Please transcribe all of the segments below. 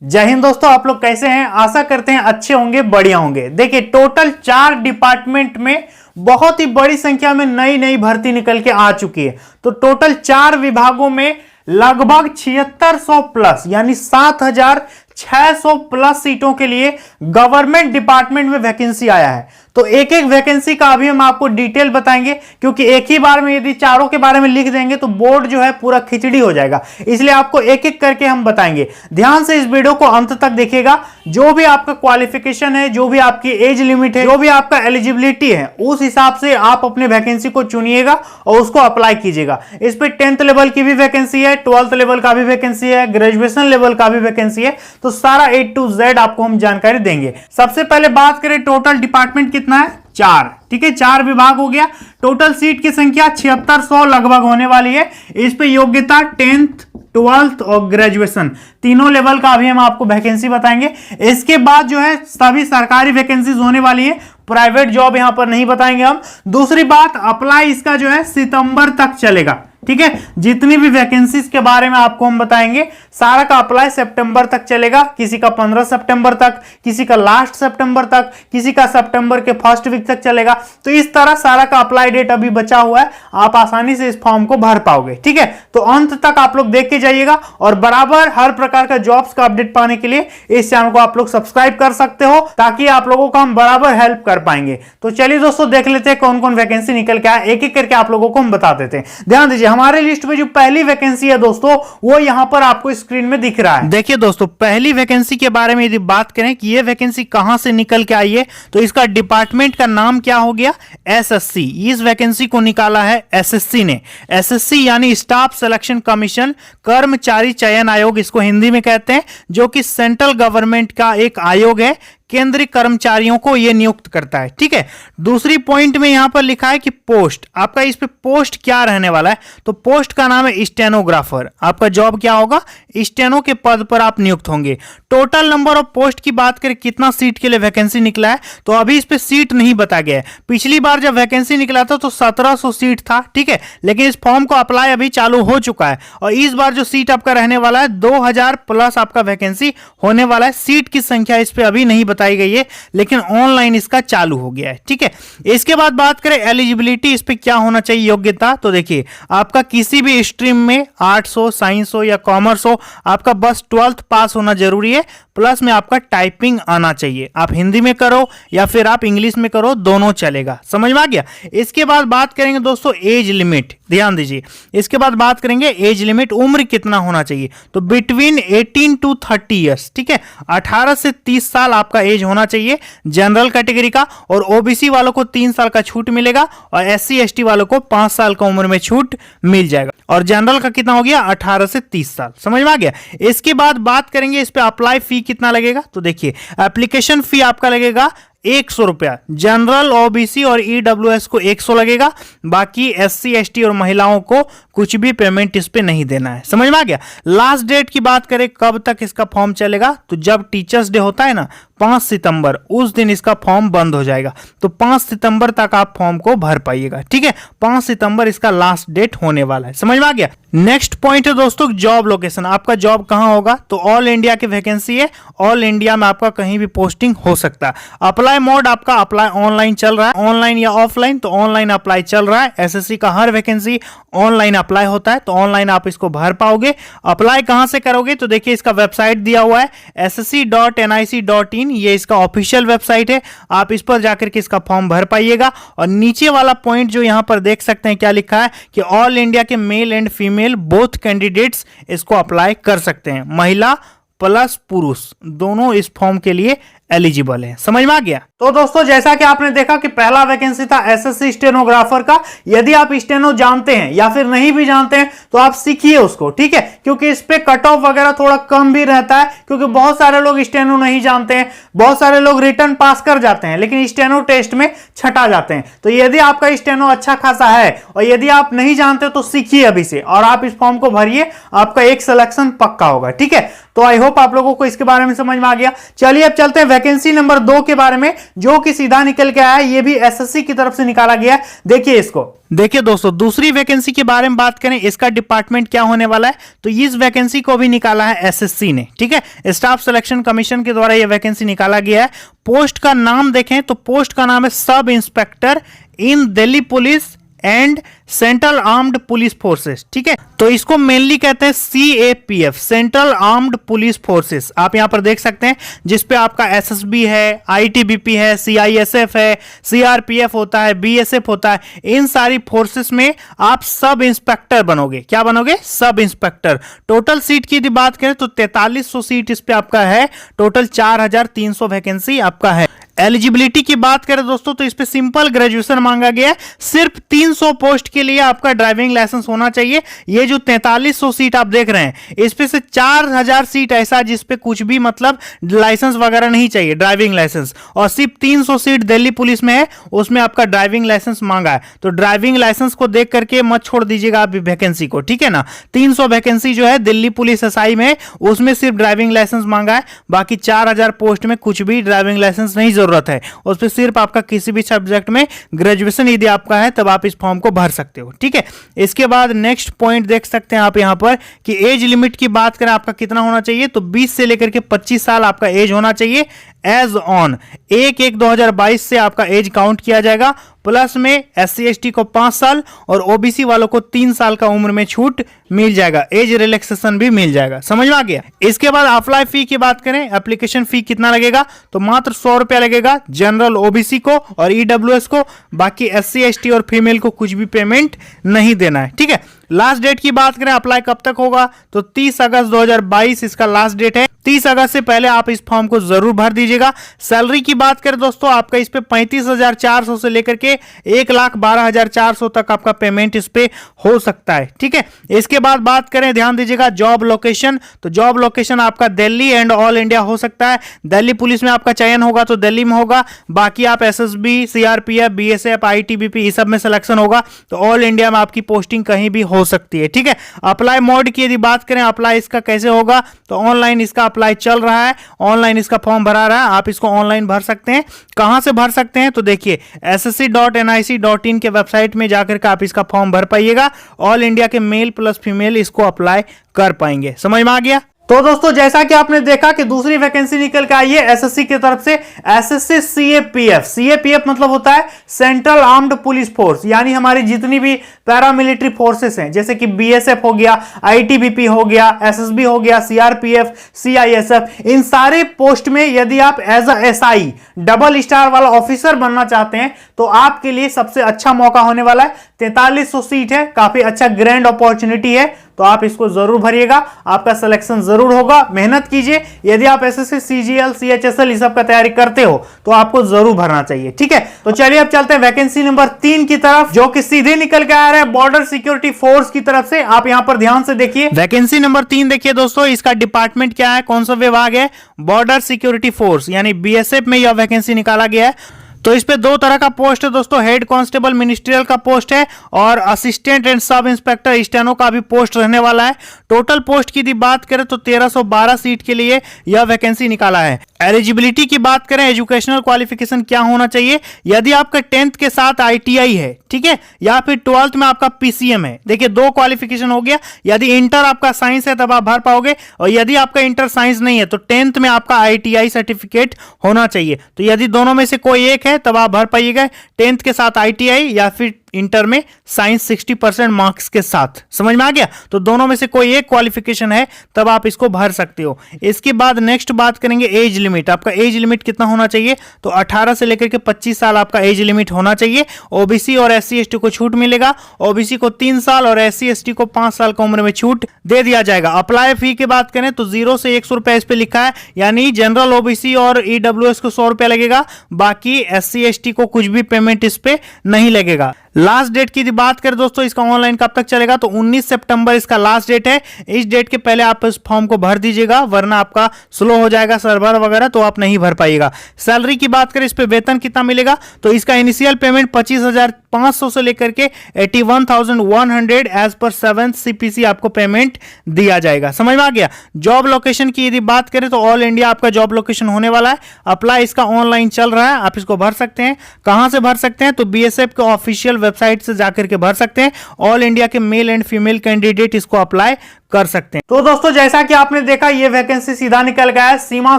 जय हिंद दोस्तों, आप लोग कैसे हैं? आशा करते हैं अच्छे होंगे, बढ़िया होंगे। देखिए, टोटल 4 डिपार्टमेंट में बहुत ही बड़ी संख्या में नई नई भर्ती निकल के आ चुकी है। तो टोटल 4 विभागों में लगभग 7600 प्लस यानी 7600 प्लस सीटों के लिए गवर्नमेंट डिपार्टमेंट में वैकेंसी आया है। तो एक एक वैकेंसी का अभी हम आपको डिटेल बताएंगे, क्योंकि एक ही बार में यदि चारों के बारे में लिख देंगे तो बोर्ड जो है पूरा खिचड़ी हो जाएगा। इसलिए आपको एक एक करके हम बताएंगे। ध्यान से इस वीडियो को अंत तक देखिएगा। जो भी आपका क्वालिफिकेशन है, जो भी आपकी एज लिमिट है, जो भी आपका एलिजिबिलिटी है, उस हिसाब से आप अपने वैकेंसी को चुनिएगा और उसको अप्लाई कीजिएगा। इस पे 10th लेवल की भी वैकेंसी है, 12th लेवल का भी वैकेंसी है, ग्रेजुएशन लेवल का भी वैकेंसी है। तो सारा A to Z आपको हम जानकारी देंगे। सबसे पहले बात करें, टोटल डिपार्टमेंट कितना है? 4। ठीक है, 4 विभाग हो गया। टोटल सीट की संख्या 7600 लगभग होने वाली है। इस पे योग्यता 10th 12th और ग्रेजुएशन तीनों लेवल का अभी हम आपको वैकेंसी बताएंगे। इसके बाद जो है सभी सरकारी वैकेंसीज होने वाली है, प्राइवेट जॉब यहां पर नहीं बताएंगे हम। दूसरी बात, अप्लाई इसका जो है सितंबर तक चलेगा। ठीक है, जितनी भी वैकेंसीज के बारे में आपको हम बताएंगे, सारा का अप्लाई सितंबर तक चलेगा। किसी का 15 सितंबर तक, किसी का लास्ट सितंबर तक, किसी का सितंबर के फर्स्ट वीक तक चलेगा। तो इस तरह सारा का अप्लाई डेट अभी बचा हुआ है, आप आसानी से इस फॉर्म को भर पाओगे। ठीक है, तो अंत तक आप लोग देख के जाइएगा और बराबर हर प्रकार का जॉब्स का अपडेट पाने के लिए इस चैनल को आप लोग सब्सक्राइब कर सकते हो, ताकि आप लोगों को हम बराबर हेल्प कर पाएंगे। तो चलिए दोस्तों, देख लेते हैं कौन कौन वैकेंसी निकल के आया, एक एक करके आप लोगों को हम बता देते हैं। ध्यान दीजिए, हमारे लिस्ट में जो पहली वैकेंसी है दोस्तों, वो यहां पर आपको स्क्रीन में दिख रहा है। देखिए दोस्तों, पहली वैकेंसी के बारे में यदि बात करें कि ये वैकेंसी कहां से निकल के आई है, तो इसका डिपार्टमेंट का नाम क्या हो गया? एसएससी। इस वैकेंसी को निकाला है एसएससी ने। एसएससी यानी स्टाफ सिलेक्शन कमीशन, कर्मचारी चयन आयोग इसको हिंदी में कहते हैं, जो कि सेंट्रल गवर्नमेंट का एक आयोग है। केंद्रीय कर्मचारियों को यह नियुक्त करता है। ठीक है, दूसरी पॉइंट में यहां पर लिखा है कि पोस्ट, आपका इस पे पोस्ट क्या रहने वाला है, तो पोस्ट का नाम है स्टेनोग्राफर। आपका जॉब क्या होगा? स्टेनो के पद पर आप नियुक्त होंगे। टोटल नंबर ऑफ पोस्ट की बात करें, कितना सीट के लिए वैकेंसी निकला है, तो अभी इस पे सीट नहीं बताया गया है। पिछली बार जब वैकेंसी निकला था तो 1700 सीट था। ठीक है, लेकिन इस फॉर्म को अप्लाई अभी चालू हो चुका है और इस बार जो सीट आपका रहने वाला है 2000 प्लस आपका वैकेंसी होने वाला है। सीट की संख्या इस पे अभी नहीं बताई गई है, लेकिन ऑनलाइन इसका चालू हो गया है। ठीक है, इसके बाद बात करें एलिजिबिलिटी, इस पे क्या होना चाहिए योग्यता, तो देखिए आपका किसी भी स्ट्रीम में आर्ट्स हो, साइंस हो या कॉमर्स हो, आपका बस 12th पास होना जरूरी है। प्लस में आपका टाइपिंग आना चाहिए। आप हिंदी में करो या फिर आप इंग्लिश में करो, दोनों चलेगा। समझ में आ गया? इसके बाद बात करेंगे दोस्तों एज लिमिट। ध्यान दीजिए, इसके बाद बात करेंगे एज लिमिट, उम्र कितना होना चाहिए, तो बिटवीन 18 to 30 ईयर्स। ठीक है, 18 से 30 साल आपका एज होना चाहिए जनरल कैटेगरी का, और ओबीसी वालों को 3 साल का छूट मिलेगा और एससी एसटी वालों को 5 साल का उम्र में छूट मिल जाएगा। और जनरल का कितना हो गया? 18 से 30 साल। समझ में आ गया? इसके बाद बात करेंगे इस पे अप्लाई फी कितना लगेगा, तो देखिए एप्लीकेशन फी आपका लगेगा 100 रुपया। जनरल, ओबीसी और ईडब्ल्यूएस को 100 लगेगा, बाकी एससी एसटी और महिलाओं को कुछ भी पेमेंट इस पे नहीं देना है। समझ में आ गया? लास्ट डेट की बात करें कब तक इसका फॉर्म चलेगा, तो जब टीचर्स डे होता है ना 5 सितंबर, उस दिन इसका फॉर्म बंद हो जाएगा। तो 5 सितंबर तक आप फॉर्म को भर पाइएगा। ठीक है, 5 सितंबर इसका लास्ट डेट होने वाला है। समझ में आ गया? नेक्स्ट पॉइंट है दोस्तों जॉब लोकेशन। आपका जॉब कहां होगा, तो ऑल इंडिया की वैकेंसी है, ऑल इंडिया में आपका कहीं भी पोस्टिंग हो सकता है। अप्लाई मोड आपका अप्लाई ऑनलाइन चल रहा है, ऑनलाइन या ऑफलाइन, तो ऑनलाइन अप्लाई चल रहा है। एसएससी का हर वैकेंसी ऑनलाइन अप्लाई होता है, तो ऑनलाइन आप इसको भर पाओगे। अप्लाई कहां से करोगे, तो देखिए इसका वेबसाइट दिया हुआ है ssc.nic.in, ये इसका ऑफिशियल वेबसाइट है। आप इस पर जाकर के इसका फॉर्म भर पाइएगा। और नीचे वाला पॉइंट जो यहां पर देख सकते हैं क्या लिखा है कि ऑल इंडिया के male and female both candidates इसको अप्लाई कर सकते हैं। महिला प्लस पुरुष दोनों इस फॉर्म के लिए एलिजिबल है। समझ में आ गया? तो दोस्तों, जैसा कि आपने देखा कि पहला वैकेंसी था एसएससी स्टेनोग्राफर का। यदि आप स्टेनो जानते हैं या फिर नहीं भी जानते हैं तो आप सीखिए उसको। ठीक है, क्योंकि इस पे कट ऑफ वगैरह थोड़ा कम भी रहता है, क्योंकि बहुत सारे लोग स्टेनो नहीं जानते हैं, बहुत सारे लोग रिटर्न पास कर जाते हैं लेकिन स्टेनो टेस्ट में छटा जाते हैं। तो यदि आपका स्टेनो अच्छा खासा है और यदि आप नहीं जानते तो सीखिए अभी से, और आप इस फॉर्म को भरिए, आपका एक सिलेक्शन पक्का होगा। ठीक है, तो आई होप आप लोगों को इसके बारे में समझ में आ गया। चलिए अब चलते हैं वैकेंसी नंबर 2 के बारे में, जो कि सीधा निकल के आया है, ये भी एसएससी की तरफ से निकाला गया है। देखिए इसको, देखिए दोस्तों, दूसरी वैकेंसी के बारे में बात करें, इसका डिपार्टमेंट क्या होने वाला है, तो इस वैकेंसी को भी निकाला है एसएससी ने, ठीक है। स्टाफ सिलेक्शन कमीशन के द्वारा यह वैकेंसी निकाला गया है। पोस्ट का नाम देखें तो पोस्ट का नाम है sub inspector in Delhi police and central armed police forces, ठीक है। तो इसको मेनली कहते हैं CAPF, central armed police forces. आप यहां पर देख सकते हैं जिसपे आपका एसएसबी है, आईटीबीपी है, सीआईएसएफ है, सीआरपीएफ होता है, बीएसएफ होता है। इन सारी फोर्सेस में आप सब इंस्पेक्टर बनोगे। क्या बनोगे? Sub inspector. टोटल सीट की यदि बात करें तो 4300 सीट इस पे आपका है। टोटल 4300 वैकेंसी आपका है। एलिजिबिलिटी की बात करें दोस्तों तो इस पे सिंपल ग्रेजुएशन मांगा गया है। सिर्फ 300 पोस्ट के लिए आपका ड्राइविंग लाइसेंस होना चाहिए। ये जो 4300 सीट आप देख रहे हैं, इस पे से 4000 सीट ऐसा जिसपे कुछ भी मतलब लाइसेंस वगैरह नहीं चाहिए, ड्राइविंग लाइसेंस। और सिर्फ 300 सीट दिल्ली पुलिस में है, उसमें आपका ड्राइविंग लाइसेंस मांगा है। तो ड्राइविंग लाइसेंस को देख करके मत छोड़ दीजिएगा आप वैकेंसी को, ठीक है ना। 300 वैकेंसी जो है दिल्ली पुलिस एसआई में, उसमें सिर्फ ड्राइविंग लाइसेंस मांगा है। बाकी 4000 पोस्ट में कुछ भी ड्राइविंग लाइसेंस नहीं जरूरत है। उस पर सिर्फ आपका किसी भी सब्जेक्ट में ग्रेजुएशन यदि आपका है तब आप इस फॉर्म को भर सकते हो, ठीक है। इसके बाद नेक्स्ट पॉइंट देख सकते हैं आप यहां पर कि एज लिमिट की बात करें आपका कितना होना चाहिए, तो 20 से लेकर के 25 साल आपका एज होना चाहिए। एज ऑन 1/1/2022 से आपका एज काउंट किया जाएगा। प्लस में SC ST को 5 साल और OBC वालों को 3 साल का उम्र में छूट मिल जाएगा। एज रिलैक्सेशन भी मिल जाएगा। समझ में आ गया। इसके बाद अप्लाई फी की बात करें, एप्लीकेशन फी कितना लगेगा, तो मात्र 100 रुपया लगेगा जनरल OBC को और EWS को। बाकी SC ST और फीमेल को कुछ भी पेमेंट नहीं देना है, ठीक है। लास्ट डेट की बात करें अप्लाई कब तक होगा, तो 30 अगस्त 2022 इसका लास्ट डेट है। 30 अगस्त से पहले आप इस फॉर्म को जरूर भर दीजिएगा। सैलरी की बात करें दोस्तों, आपका इस पे 35,400 से लेकर के 1,12,400 तक आपका पेमेंट इस पे हो सकता है, ठीक है। इसके बाद बात करें, ध्यान दीजिएगा, जॉब लोकेशन, तो जॉब लोकेशन आपका दिल्ली एंड ऑल इंडिया हो सकता है। दिल्ली पुलिस में आपका चयन होगा तो दिल्ली में होगा। बाकी आप SSB, CRPF, BSF, ITBP इस सब में सिलेक्शन होगा तो ऑल इंडिया में आपकी पोस्टिंग कहीं भी हो सकती है, ठीक है। अप्लाई मोड की यदि बात करें, अप्लाई इसका कैसे होगा, तो ऑनलाइन इसका अप्लाई चल रहा है, ऑनलाइन इसका फॉर्म भरा रहा है। आप इसको ऑनलाइन भर सकते हैं। कहां से भर सकते हैं, तो देखिए ssc.nic.in के वेबसाइट में जाकर के आप इसका फॉर्म भर पाइएगा। ऑल इंडिया के मेल प्लस फीमेल इसको अप्लाई कर पाएंगे। समझ में आ गया। तो दोस्तों जैसा कि आपने देखा कि दूसरी वैकेंसी निकल के आई है एसएससी की तरफ से, एसएससी सीएपीएफ। सीएपीएफ मतलब होता है सेंट्रल आर्म्ड पुलिस फोर्स, यानी हमारी जितनी भी पैरामिलिट्री फोर्सेस हैं, जैसे कि बीएसएफ हो गया, आईटीबीपी हो गया, एसएसबी हो गया, सीआरपीएफ, सीआईएसएफ, इन सारे पोस्ट में यदि आप as a SI double star वाला ऑफिसर बनना चाहते हैं तो आपके लिए सबसे अच्छा मौका होने वाला है। 4300 सीट है, काफी अच्छा ग्रैंड अपॉर्चुनिटी है, तो आप इसको जरूर भरिएगा, आपका सिलेक्शन जरूर होगा। मेहनत कीजिए। यदि आप एसएससी, सीजीएल, सीएचएसएल इस सब का तैयारी करते हो तो आपको जरूर भरना चाहिए, ठीक है। तो चलिए अब चलते हैं वैकेंसी नंबर 3 की तरफ, जो कि सीधे निकल के आ रहा है बॉर्डर सिक्योरिटी फोर्स की तरफ से। आप यहां पर ध्यान से देखिए, वैकेंसी नंबर 3 देखिए दोस्तों, इसका डिपार्टमेंट क्या है, कौन सा विभाग है, बॉर्डर सिक्योरिटी फोर्स, यानी बीएसएफ में यह वैकेंसी निकाला गया है। तो इस पे 2 तरह का पोस्ट है दोस्तों, हेड कांस्टेबल मिनिस्ट्रियल का पोस्ट है और assistant and sub inspector steno का भी पोस्ट रहने वाला है। टोटल पोस्ट की बात करें तो 1312 सीट के लिए यह वैकेंसी निकाला है। एलिजिबिलिटी की बात करें, एजुकेशनल क्वालिफिकेशन क्या होना चाहिए, यदि आपका 10th के साथ ITI है, ठीक है, या फिर 12th में आपका PCM है। देखिए 2 क्वालिफिकेशन हो गया। यदि इंटर आपका साइंस है तब आप भर पाओगे, और यदि आपका इंटर साइंस नहीं है तो 10th में आपका ITI सर्टिफिकेट होना चाहिए। तो यदि दोनों में से कोई एक है तब आप भर पाइएगा, 10th के साथ ITI या फिर इंटर में साइंस 60% मार्क्स के साथ। समझ में आ गया। तो दोनों में से कोई एक क्वालिफिकेशन है तब आप इसको भर सकते हो। इसके बाद नेक्स्ट बात करेंगे एज लिमिट। आपका एज लिमिट कितना होना चाहिए, तो 18 से लेकर के 25 साल आपका एज लिमिट होना चाहिए। ओबीसी और SC ST को छूट मिलेगा। ओबीसी को 3 साल और SC ST को 5 साल की उम्र में छूट दे दिया जाएगा। अप्लाई फी की बात करें तो 0 से 100 रुपए इस पे लिखा है, यानी जनरल OBC और EWS को 100 रुपया लगेगा। बाकी SC ST को कुछ भी पेमेंट इस पे नहीं लगेगा। लास्ट डेट की बात करें दोस्तों, इसका ऑनलाइन कब तक चलेगा, तो 19 सितंबर इसका लास्ट डेट है। इस डेट के पहले आप इस फॉर्म को भर दीजिएगा, वरना आपका स्लो हो जाएगा सर्वर वगैरह, तो आप नहीं भर पाइएगा। सैलरी की बात करें, इस पे वेतन कितना मिलेगा, तो इसका इनिशियल पेमेंट 25,500 से लेकर के 81,100 एज पर 7th CPC आपको पेमेंट दिया जाएगा। समझ में आ गया। जॉब लोकेशन की यदि बात करें तो ऑल इंडिया आपका जॉब लोकेशन होने वाला है। अप्लाई इसका ऑनलाइन चल रहा है, आप इसको भर सकते हैं। कहां से भर सकते हैं, तो BSF के ऑफिशियल वेबसाइट से जाकर के भर सकते हैं। ऑल इंडिया के मेल एंड फीमेल कैंडिडेट इसको अप्लाई कर सकते हैं। तो दोस्तों जैसा कि आपने देखा, ये वैकेंसी सीधा निकल गया है सीमा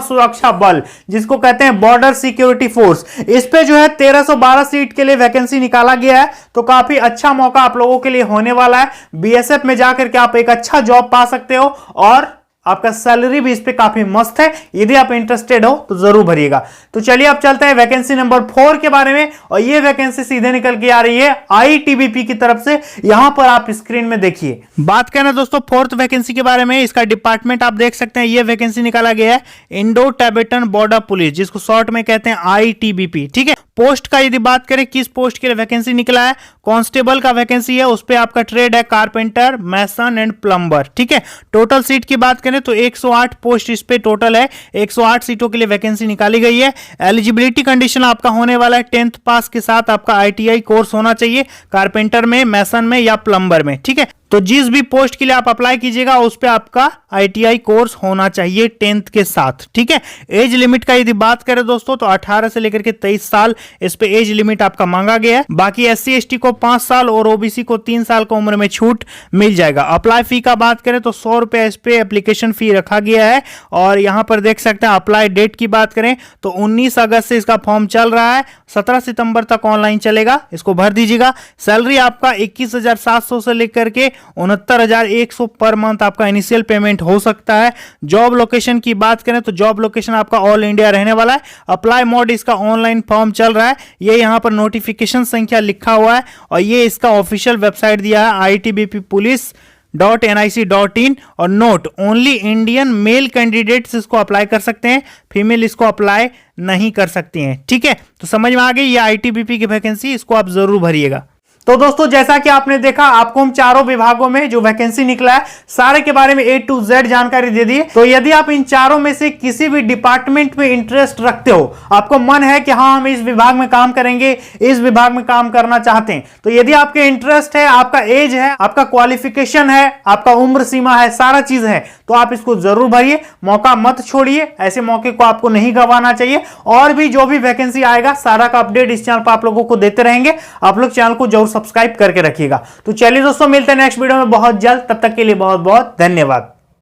सुरक्षा बल, जिसको कहते हैं बॉर्डर सिक्योरिटी फोर्स। इस पे जो है 1312 सीट के लिए वैकेंसी निकाला गया है, तो काफी अच्छा मौका आप लोगों के लिए होने वाला है। BSF में जाकर के आप एक अच्छा जॉब पा सकते हो और आपका सैलरी भी इस पे काफी मस्त है। यदि आप इंटरेस्टेड हो तो जरूर भरिएगा। तो चलिए अब चलते हैं वैकेंसी नंबर 4 के बारे में, और ये वैकेंसी सीधे निकल के आ रही है ITBP की तरफ से। यहां पर आप स्क्रीन में देखिए। बात करें दोस्तों 4th वैकेंसी के बारे में, इसका डिपार्टमेंट आप देख सकते हैं। ये वैकेंसी निकाला गया है इंडो टिबेटन बॉर्डर पुलिस, जिसको शॉर्ट में कहते हैं ITBP। ठीक है। पोस्ट का यदि बात करें, किस पोस्ट के लिए वैकेंसी निकला है, कांस्टेबल का वैकेंसी है। उस पे आपका ट्रेड है कारपेंटर, मैसन एंड प्लम्बर। ठीक है। टोटल सीट की बात करें तो 108 पोस्ट इस पे टोटल है। 108 सीटों के लिए वैकेंसी निकाली गई है। एलिजिबिलिटी कंडीशन आपका होने वाला है 10th पास के साथ आपका ITI कोर्स होना चाहिए, कारपेंटर में, मैसन में या प्लम्बर में। ठीक है। तो जिस भी पोस्ट के लिए आप अप्लाई कीजिएगा उस पे आपका ITI कोर्स होना चाहिए 10th के साथ। ठीक है। एज लिमिट का यदि बात करें दोस्तों तो 18 से लेकर के 23 साल इस पे एज लिमिट आपका मांगा गया है। बाकी SC ST को 5 साल और OBC को 3 साल की उम्र में छूट मिल जाएगा। अप्लाई फी का बात करें तो 100 रुपए इस पे एप्लीकेशन फी रखा गया है। और यहां पर देख सकते हैं अप्लाई डेट की बात करें तो 19 अगस्त से इसका फॉर्म चल रहा है, 17 सितंबर तक ऑनलाइन चलेगा। इसको भर दीजिएगा। सैलरी आपका 21,700 से लेकर के 69,100 पर मंथ आपका इनिशियल पेमेंट हो सकता है। जॉब लोकेशन की बात करें तो जॉब लोकेशन आपका ऑल इंडिया रहने वाला है। अप्लाई मोड इसका ऑनलाइन फॉर्म चल रहा है। ये यहां पर नोटिफिकेशन संख्या लिखा हुआ है और ये इसका ऑफिशियल वेबसाइट दिया है ITBPpolice.nic.in। और note only Indian male candidates इसको अप्लाई कर सकते हैं, फीमेल इसको अप्लाई नहीं कर सकती हैं। ठीक है। तो समझ में आ गई ये ITBP की वैकेंसी, इसको आप जरूर भरिएगा। तो दोस्तों जैसा कि आपने देखा, आपको हम चारों विभागों में जो वैकेंसी निकला है सारे के बारे में A to Z जानकारी दे दी। तो यदि आप इन चारों में से किसी भी डिपार्टमेंट में इंटरेस्ट रखते हो, आपको मन है कि हाँ हम इस विभाग में काम करेंगे, इस विभाग में काम करना चाहते हैं, तो यदि आपके इंटरेस्ट है, आपका एज है, आपका क्वालिफिकेशन है, आपका उम्र सीमा है, सारा चीज है, तो आप इसको जरूर भरिए। मौका मत छोड़िए, ऐसे मौके को आपको नहीं गंवाना चाहिए। और भी जो भी वैकेंसी आएगा सारा का अपडेट इस चैनल पर आप लोगों को देते रहेंगे। आप लोग चैनल को जरूर सब्सक्राइब करके रखिएगा। तो चलिए दोस्तों, मिलते हैं नेक्स्ट वीडियो में बहुत जल्द। तब तक के लिए बहुत बहुत धन्यवाद।